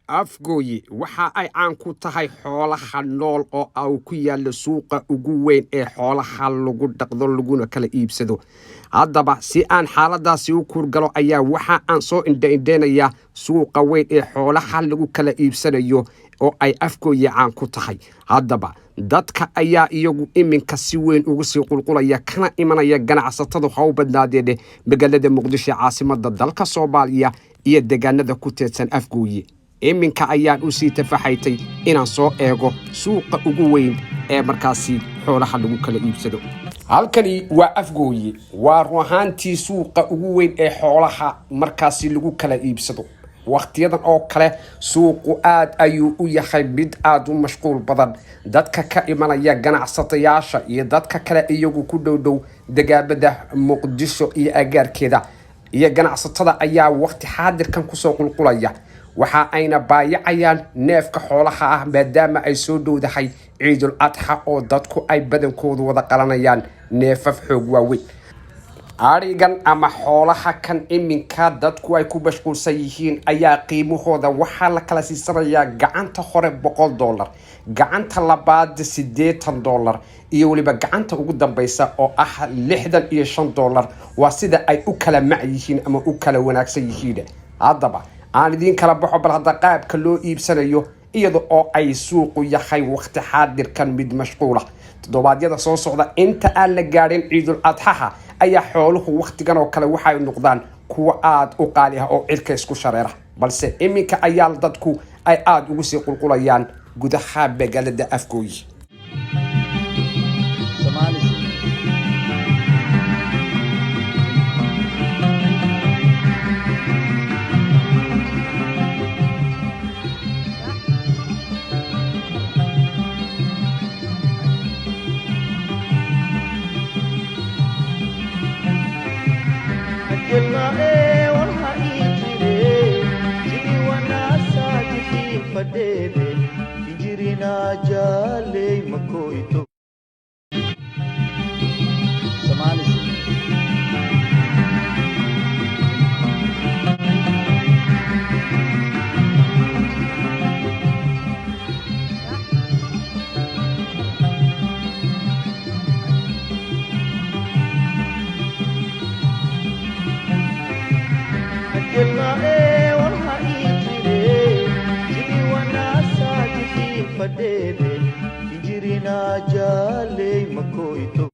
afgooye waxa ay caan ku tahay xoolaha nool oo ay ku yaalla suuqa ugu weyn ee xoolaha lagu dhaqdo laguna kala iibsado. haddaba si aan xaaladaasi u kurgalo ayaa waxa aan soo indha-indheynayaa suuqa weyn ee xoolaha lagu kala iibsanayo oo ay afgooye caan ku tahay. haddaba dadka ayaa iyagu iminka si weyn ugu sii qulqulaya kana imanaya ganacsatada ha u badnaadeene magaalada muqdisho caasimada dalka soomaaliya iyo deegaanada ku teedsan afgooye. iminka ayaan u sii tafaxaytay inaan soo eego suuqa ugu weyn ee markaasi xoolaha lagu kala iibsado. halkani waa afgooye, waa ruuxaantii suuqa ugu weyn ee xoolaha markaasi lagu kala iibsado. waqtiyadan oo kale suuqu aad ayuu u yahay mid aad u mashquul badan. dadka ka imanaya ganacsatayaasha iyo dadka kale iyagu ku dhowdhow degaamada muqdisho iyo agaarkeeda iyo ganacsatada ayaa waqti xaadirkan kusoo qulqulaya. waxa ayna baayacayaan neefka xoolaha ah maadaama ay soo dhowdahay ciidul adxa oo dadku ay badankoodu wada qalanayaan neefaf xoog waaweyn. arigan ama xoolaha kan iminka dadku ay ku mashquulsan yihiin ayaa qiimahooda waxaa la kala siisanayaa gacanta hore $100, gacanta labaad $80 iyo weliba gacanta ugu dambaysa oo ah $65. waa sida ay u kala mac yihiin ama u kala wanaagsan yihiin. haddaba aan idiin kala baxo bal hadda qaabka loo iibsanayo iyada oo ay suuqu yahay waqti xaadirkan mid mashquula. toddobaadyada soo socda inta aan la gaadhin ciidul adxaha ayaa xooluhu waqtigan oo kale waxay noqdaan kuwa aad u qaali ah oo cirka isku shareera. balse iminka ayaa dadku ay aad ugu sii qulqulayaan gudaha magaalada afgooye. Fadede, injirina jale makoito.